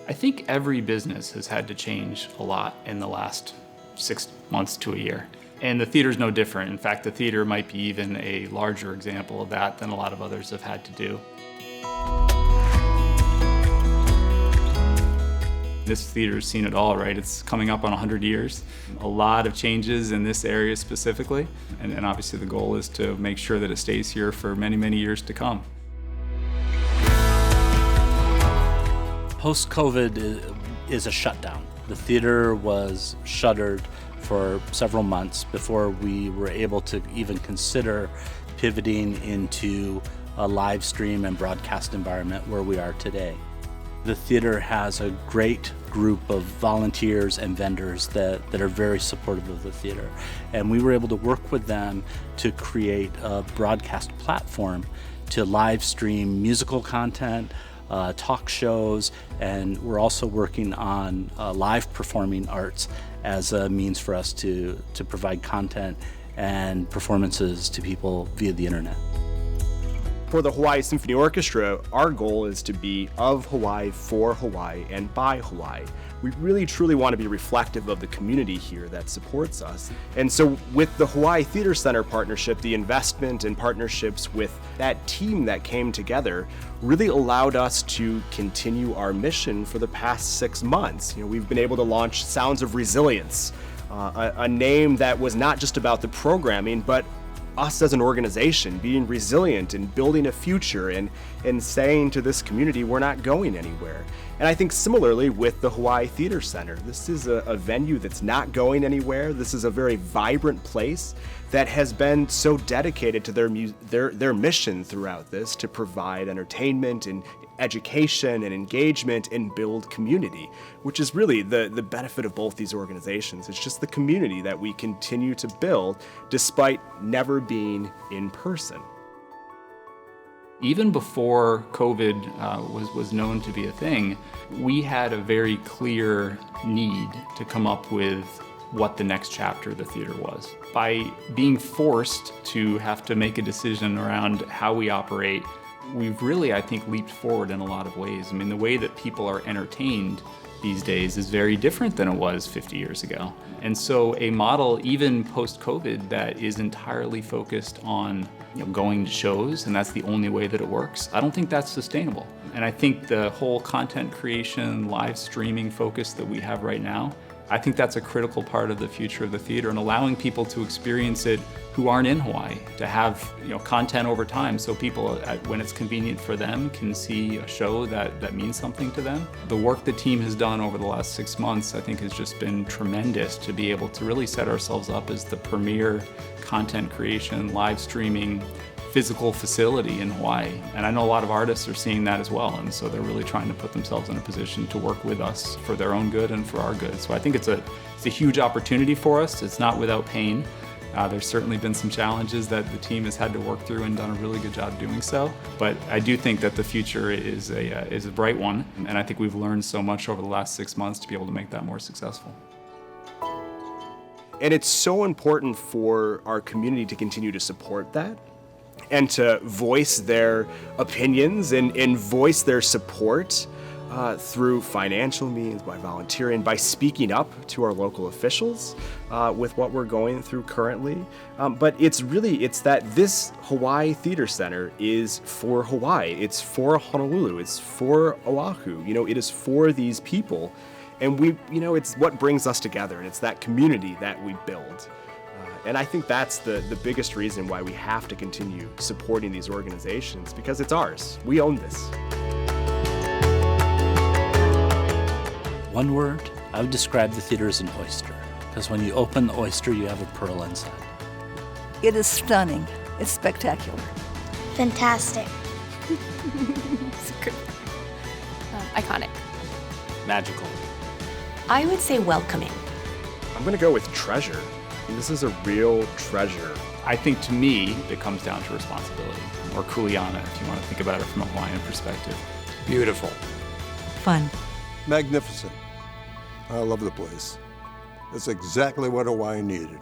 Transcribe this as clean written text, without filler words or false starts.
I think every business has had to change a lot in the last 6 months to a year. And the theater's no different. In fact, the theater might be even a larger example of that than a lot of others have had to do. This theater's seen it all, right? It's coming up on 100 years. A lot of changes in this area specifically. And obviously the goal is to make sure that it stays here for many, many years to come. Post-COVID is a shutdown. The theater was shuttered for several months before we were able to even consider pivoting into a live stream and broadcast environment where we are today. The theater has a great group of volunteers and vendors that are very supportive of the theater. And we were able to work with them to create a broadcast platform to live stream musical content, talk shows, and we're also working on live performing arts as a means for us to provide content and performances to people via the internet. For the Hawaii Symphony Orchestra, our goal is to be of Hawaii, for Hawaii, and by Hawaii. We really truly want to be reflective of the community here that supports us. And so with the Hawaii Theater Center partnership, the investment and partnerships with that team that came together really allowed us to continue our mission for the past 6 months. We've been able to launch Sounds of Resilience, a name that was not just about the programming, but us as an organization being resilient and building a future and saying to this community, we're not going anywhere. And I think similarly with the Hawaii Theater Center, this is a venue that's not going anywhere. This is a very vibrant place that has been so dedicated to their mission throughout this to provide entertainment and education and engagement and build community, which is really the benefit of both these organizations. It's just the community that we continue to build despite never being in person. Even before COVID was known to be a thing, we had a very clear need to come up with what the next chapter of the theater was. By being forced to have to make a decision around how we operate, we've really, I think, leaped forward in a lot of ways. I mean, the way that people are entertained these days is very different than it was 50 years ago. And so a model, even post-COVID, that is entirely focused on going to shows, and that's the only way that it works, I don't think that's sustainable. And I think the whole content creation, live streaming focus that we have right now, I think that's a critical part of the future of the theater, and allowing people to experience it who aren't in Hawaii, to have content over time so people, when it's convenient for them, can see a show that means something to them. The work the team has done over the last 6 months, I think, has just been tremendous to be able to really set ourselves up as the premier content creation, live streaming, physical facility in Hawaii. And I know a lot of artists are seeing that as well, and so they're really trying to put themselves in a position to work with us for their own good and for our good. So I think it's a huge opportunity for us. It's not without pain. There's certainly been some challenges that the team has had to work through and done a really good job doing so. But I do think that the future is a bright one, and I think we've learned so much over the last 6 months to be able to make that more successful. And it's so important for our community to continue to support that and to voice their opinions and voice their support through financial means, by volunteering, by speaking up to our local officials with what we're going through currently. But it's that this Hawaii Theater Center is for Hawaii. It's for Honolulu. It's for Oahu. It is for these people. And it's what brings us together, and it's that community that we build. And I think that's the biggest reason why we have to continue supporting these organizations, because it's ours. We own this. One word, I would describe the theater as an oyster, because when you open the oyster, you have a pearl inside. It is stunning. It's spectacular. Fantastic. It's good. Iconic. Magical. I would say welcoming. I'm going to go with treasure. This is a real treasure. I think, to me, it comes down to responsibility, or kuleana, if you want to think about it from a Hawaiian perspective. Beautiful. Fun. Magnificent. I love the place. It's exactly what Hawaii needed.